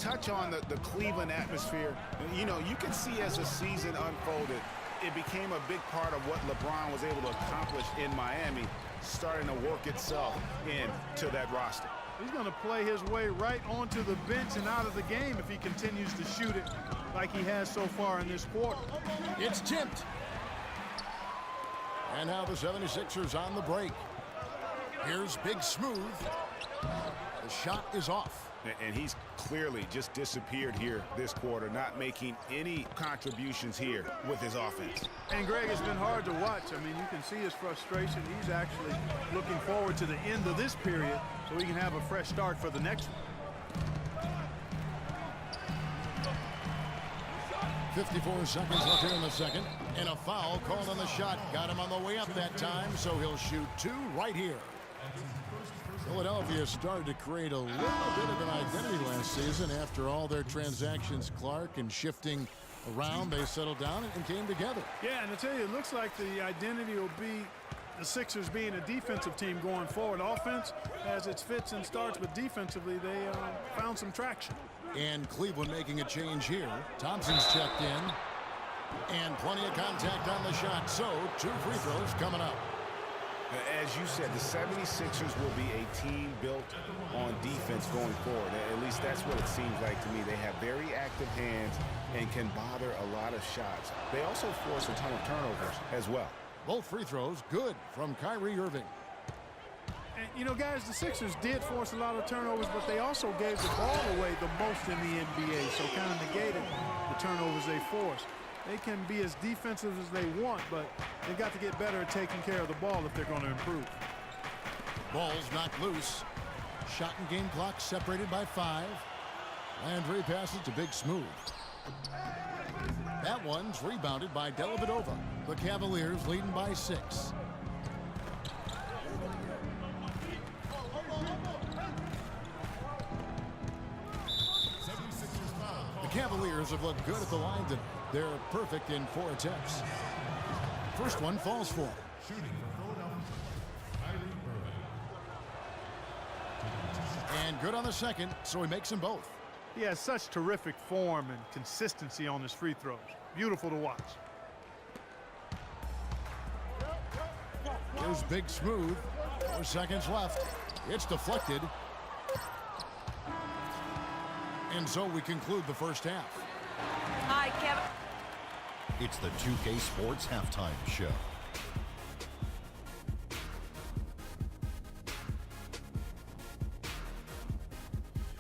touch on the Cleveland atmosphere. You know, you can see as the season unfolded, it became a big part of what LeBron was able to accomplish in Miami, starting to work itself into that roster. He's going to play his way right onto the bench and out of the game if he continues to shoot it like he has so far in this quarter. It's tipped. And now the 76ers on the break. Here's Big Smooth. The shot is off. And he's clearly just disappeared here this quarter, not making any contributions here with his offense. And Greg, it's been hard to watch. I mean, you can see his frustration. He's actually looking forward to the end of this period so he can have a fresh start for the next one. 54 seconds left here in the second. And a foul called on the shot. Got him on the way up that time, so he'll shoot two right here. Philadelphia started to create a little bit of an identity last season after all their transactions, Clark, and shifting around. They settled down and came together. Yeah, and I tell you, it looks like the identity will be the Sixers being a defensive team going forward. Offense has its fits and starts, but defensively they found some traction. And Cleveland making a change here. Thompson's checked in. And plenty of contact on the shot. So, 2 free throws coming up. As you said, the 76ers will be a team built on defense going forward. At least that's what it seems like to me. They have very active hands and can bother a lot of shots. They also force a ton of turnovers as well. Both free throws good from Kyrie Irving. And, you know, guys, the Sixers did force a lot of turnovers, but they also gave the ball away the most in the NBA, so kind of negated the turnovers they forced. They can be as defensive as they want, but they've got to get better at taking care of the ball if they're going to improve. Ball's knocked loose. Shot and game clock separated by 5. Landry passes to Big Smooth. That one's rebounded by Dellavedova. The Cavaliers leading by 6. The Cavaliers have looked good at the line tonight. They're perfect in 4 attempts. First one falls for him. Shooting for Philadelphia, Kyrie Irving. And good on the second, so he makes them both. He has such terrific form and consistency on his free throws. Beautiful to watch. Here's Big Smooth. 4 seconds left. It's deflected. And so we conclude the first half. Hi, Kevin. It's the 2K Sports Halftime Show.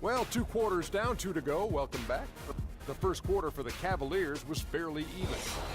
Well, 2 quarters down, 2 to go. Welcome back. The first quarter for the Cavaliers was fairly even.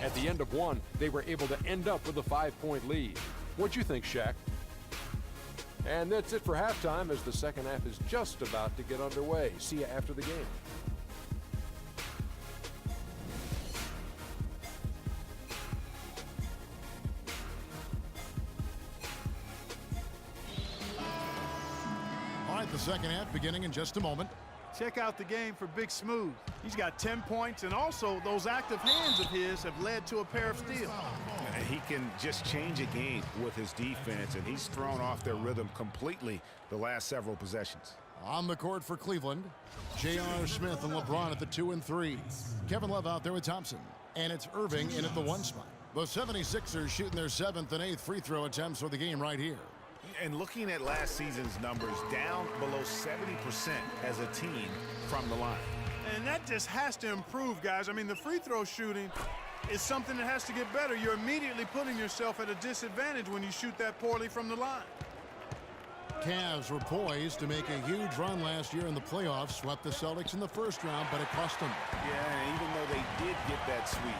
At the end of 1, they were able to end up with a 5-point lead. What'd you think, Shaq? And that's it for halftime as the second half is just about to get underway. See you after the game. All right, the second half beginning in just a moment. Check out the game for Big Smooth. He's got 10 points, and also those active hands of his have led to a pair of steals. And he can just change a game with his defense, and he's thrown off their rhythm completely the last several possessions. On the court for Cleveland, J.R. Smith and LeBron at the 2 and 3. Kevin Love out there with Thompson. And it's Irving in at the 1 spot. The 76ers shooting their 7th and 8th free throw attempts for the game right here. And looking at last season's numbers, down below 70% as a team from the line. And that just has to improve, guys. I mean, the free throw shooting is something that has to get better. You're immediately putting yourself at a disadvantage when you shoot that poorly from the line. Cavs were poised to make a huge run last year in the playoffs. Swept the Celtics in the first round, but it cost them. Yeah, and even though they did get that sweep,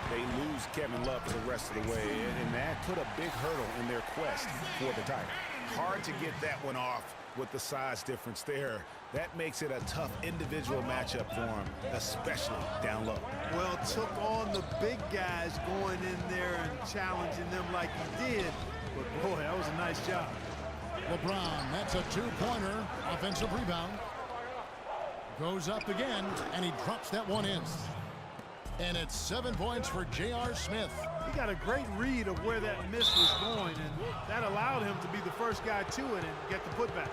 they lose Kevin Love for the rest of the way, and that put a big hurdle in their quest for the title. Hard to get that one off with the size difference there. That makes it a tough individual matchup for him, especially down low. Well, took on the big guys going in there and challenging them like he did. But, boy, that was a nice job. LeBron, that's a 2-pointer. Offensive rebound. Goes up again, and he drops that one in. And it's 7 points for J.R. Smith. He got a great read of where that miss was going, and that allowed him to be the first guy to it and get the putback.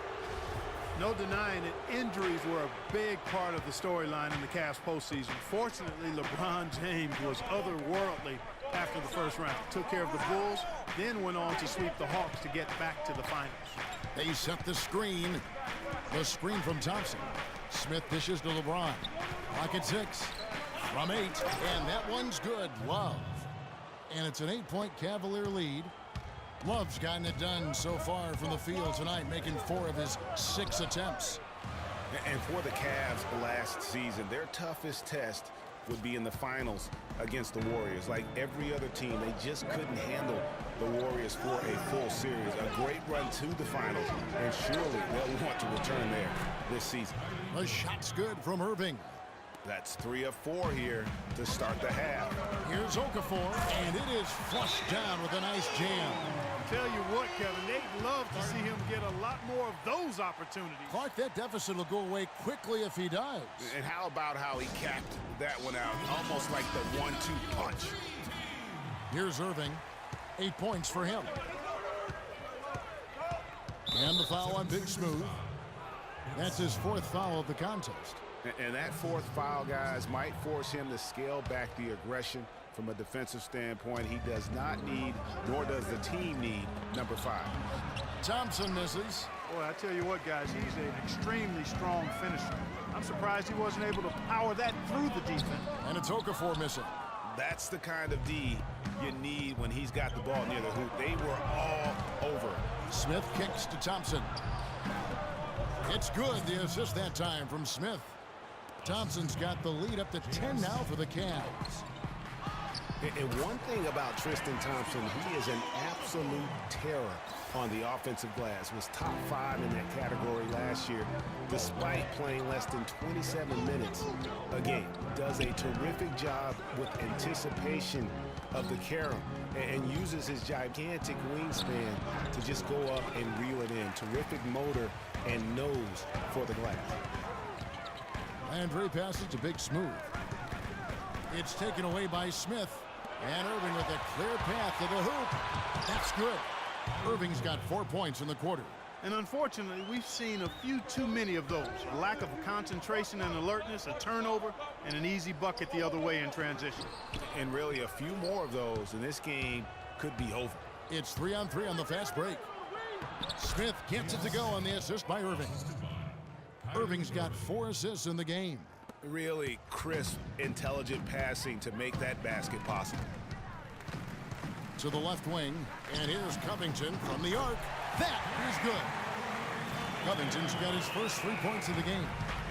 No denying it, injuries were a big part of the storyline in the Cavs postseason. Fortunately, LeBron James was otherworldly after the first round. Took care of the Bulls, then went on to sweep the Hawks to get back to the finals. They set the screen. The screen from Thompson. Smith dishes to LeBron. Clock at 6. From 8. And that one's good. Love. And it's an 8-point Cavalier lead. Love's gotten it done so far from the field tonight, making 4 of his 6 attempts. And for the Cavs last season, their toughest test would be in the finals against the Warriors. Like every other team, they just couldn't handle the Warriors for a full series. A great run to the finals, and surely they'll want to return there this season. The shot's good from Irving. That's 3 of 4 here to start the half. Here's Okafor, and it is flushed down with a nice jam. Tell you what, Kevin, they'd love to see him get a lot more of those opportunities. Clark, that deficit will go away quickly if he does. And how about how he capped that one out, almost like the 1-2 punch. Here's Irving. 8 points for him. And the foul on Big Smooth. That's his 4th foul of the contest. And that 4th foul, guys, might force him to scale back the aggression from a defensive standpoint. He does not need, nor does the team need, number 5. Thompson misses. Boy, I tell you what, guys, he's an extremely strong finisher. I'm surprised he wasn't able to power that through the defense. And it's Okafor missing. That's the kind of D you need when he's got the ball near the hoop. They were all over. Smith kicks to Thompson. It's good, the assist that time from Smith. Thompson's got the lead up to 10 now for the Cavs. And one thing about Tristan Thompson, he is an absolute terror on the offensive glass. Was top 5 in that category last year, despite playing less than 27 minutes a game. Does a terrific job with anticipation of the carom and uses his gigantic wingspan to just go up and reel it in. Terrific motor and nose for the glass. Landry passes to Big Smooth. It's taken away by Smith. And Irving with a clear path to the hoop. That's good. Irving's got 4 points in the quarter. And unfortunately, we've seen a few too many of those. A lack of concentration and alertness, a turnover, and an easy bucket the other way in transition. And really a few more of those, and this game could be over. It's 3-on-3 on the fast break. Smith gets it to go on the assist by Irving. Irving's got 4 assists in the game. Really crisp, intelligent passing to make that basket possible. To the left wing, and here's Covington from the arc. That is good. Covington's got his first 3 points of the game.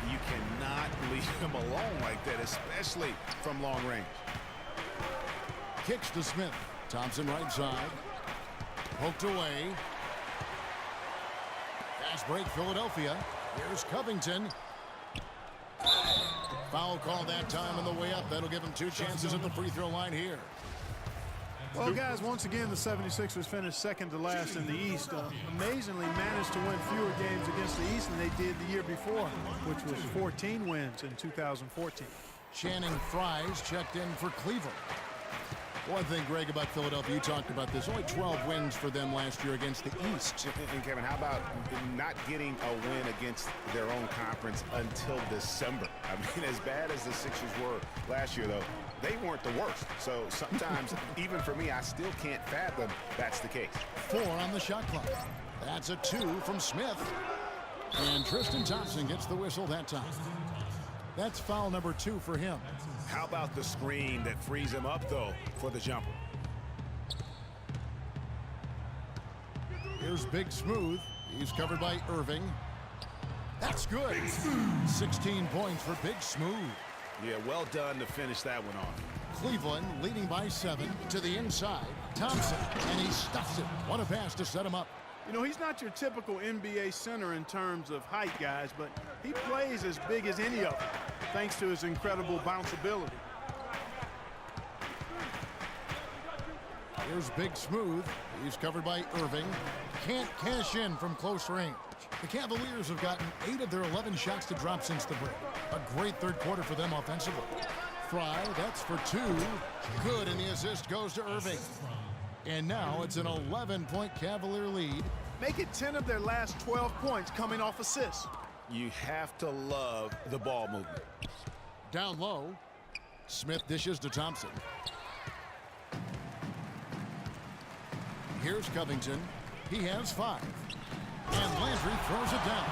You cannot leave him alone like that, especially from long range. Kicks to Smith. Thompson right side. Poked away. Fast break, Philadelphia. Here's Covington. Foul call that time on the way up. That'll give him 2 chances at the free throw line here. Well, guys, once again, the 76ers finished second to last in the East. Amazingly managed to win fewer games against the East than they did the year before, which was 14 wins in 2014. Channing Frye's checked in for Cleveland. One thing, Greg, about Philadelphia, you talked about this, only 12 wins for them last year against the East. And Kevin, how about not getting a win against their own conference until December? I mean, as bad as the Sixers were last year, though, they weren't the worst. So sometimes, even for me, I still can't fathom that's the case. 4 on the shot clock. That's a 2 from Smith. And Tristan Thompson gets the whistle that time. That's foul number 2 for him. How about the screen that frees him up, though, for the jumper? Here's Big Smooth. He's covered by Irving. That's good. 16 points for Big Smooth. Yeah, well done to finish that one off. Cleveland leading by 7 to the inside. Thompson, and he stuffs it. What a pass to set him up. You know, he's not your typical NBA center in terms of height, guys, but he plays as big as any of them, thanks to his incredible bounce ability. Here's Big Smooth. He's covered by Irving. Can't cash in from close range. The Cavaliers have gotten 8 of their 11 shots to drop since the break. A great third quarter for them offensively. Fry, that's for 2. Good, and the assist goes to Irving. And now it's an 11-point Cavalier lead Make it 10 of their last 12 points coming off assists. You have to love the ball movement. Down low. Smith dishes to Thompson. Here's Covington. He has 5. And Landry throws it down.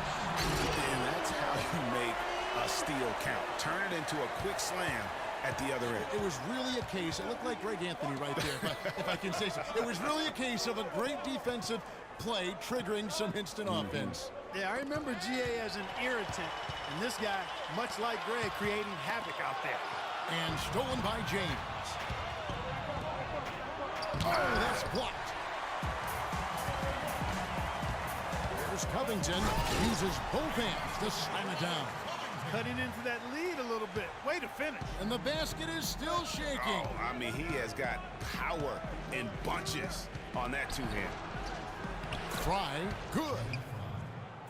And that's how you make a steal count. Turn it into a quick slam at the other end. It was really a case, it looked like Greg Anthony right there, if I can say so. It was really a case of a great defensive play triggering some instant offense. Yeah, I remember GA as an irritant. And this guy, much like Greg, creating havoc out there. And stolen by James. Oh, that's blocked. Here's Covington. Uses both hands to slam it down. Cutting into that lead a little bit. Way to finish. And the basket is still shaking. Oh, I mean, he has got power in bunches on that two-hand. Fry, good.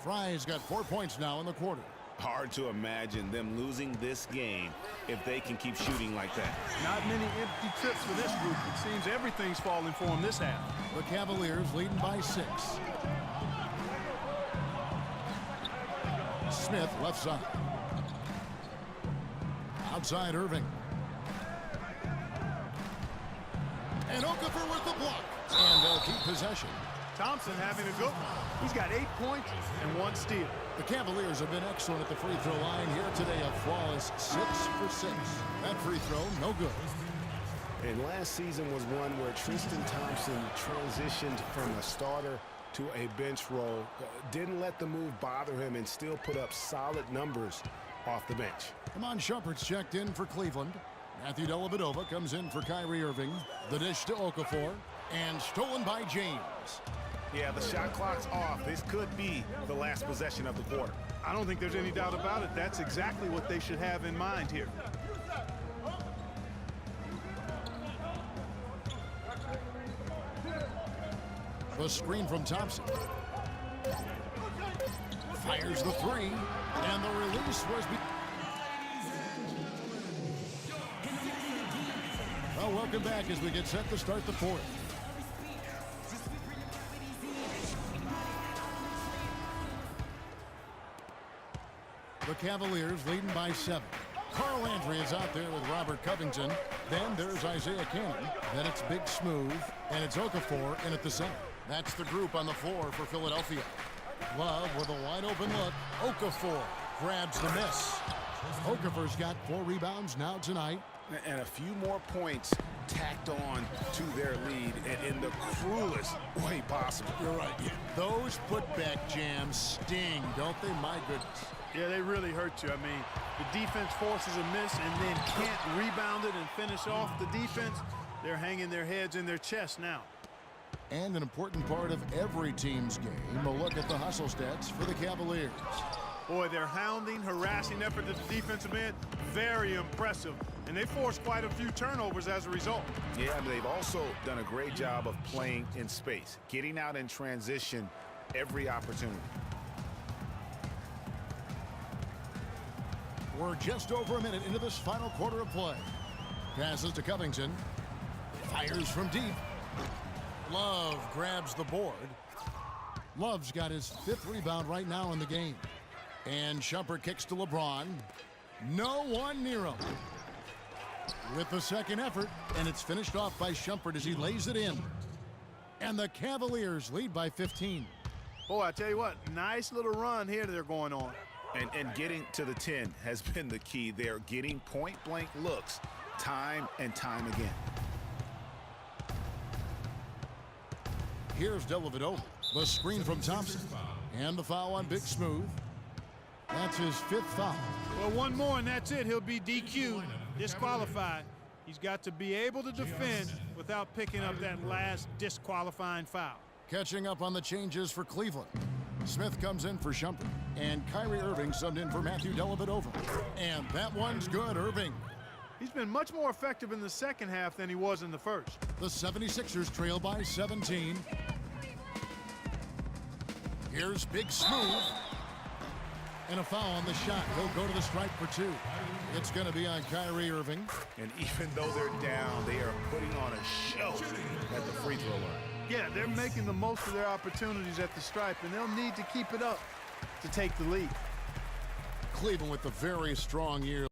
Fry's got 4 points now in the quarter. Hard to imagine them losing this game if they can keep shooting like that. Not many empty trips for this group. It seems everything's falling for them this half. The Cavaliers leading by 6. Smith left side. Outside Irving. And Okafor with the block. And they'll keep possession. Thompson having a good one. He's got 8 points and 1 steal. The Cavaliers have been excellent at the free throw line here today. A flawless 6 for 6. That free throw, no good. And last season was one where Tristan Thompson transitioned from a starter to a bench role. Didn't let the move bother him and still put up solid numbers off the bench. Iman Shumpert's checked in for Cleveland. Matthew Dellavedova comes in for Kyrie Irving. The dish to Okafor. And stolen by James. Yeah, the shot clock's off. This could be the last possession of the quarter. I don't think there's any doubt about it. That's exactly what they should have in mind here. The screen from Thompson. Fires the 3. And the release was... Well, welcome back as we get set to start the fourth. The Cavaliers leading by 7. Carl Landry is out there with Robert Covington. Then there's Isaiah Cannon. Then it's Big Smooth. And it's Okafor in at the center. That's the group on the floor for Philadelphia. Love with a wide open look. Okafor grabs the miss. Okafor's got 4 rebounds now tonight. And a few more points tacked on to their lead and in the cruelest way possible. You're right. Yeah. Those putback jams sting, don't they? My goodness. Yeah, they really hurt you. I mean, the defense forces a miss and then can't rebound it and finish off the defense. They're hanging their heads in their chest now. And an important part of every team's game, a look at the hustle stats for the Cavaliers. Boy, their hounding, harassing effort at the defensive end, very impressive. And they forced quite a few turnovers as a result. Yeah, I mean, they've also done a great job of playing in space, getting out in transition every opportunity. We're just over a minute into this final quarter of play. Passes to Covington. Fires from deep. Love grabs the board. Love's got his 5th rebound right now in the game. And Shumpert kicks to LeBron. No one near him. With the second effort, and it's finished off by Shumpert as he lays it in. And the Cavaliers lead by 15. Boy, I tell you what, nice little run here they're going on. And getting to the 10 has been the key. They're getting point-blank looks time and time again. Here's Dellavedova. The screen from Thompson. And the foul on Big Smooth. That's his 5th foul. Well, one more and that's it. He'll be DQ'd, disqualified. He's got to be able to defend without picking up that last disqualifying foul. Catching up on the changes for Cleveland. Smith comes in for Shumpert. And Kyrie Irving subbed in for Matthew Dellavedova. And that one's good, Irving. He's been much more effective in the second half than he was in the first. The 76ers trail by 17. Here's Big Smooth. And a foul on the shot. He'll go to the stripe for 2. It's going to be on Kyrie Irving. And even though they're down, they are putting on a show at the free throw line. Yeah, they're making the most of their opportunities at the stripe, and they'll need to keep it up to take the lead. Cleveland with the very strong year.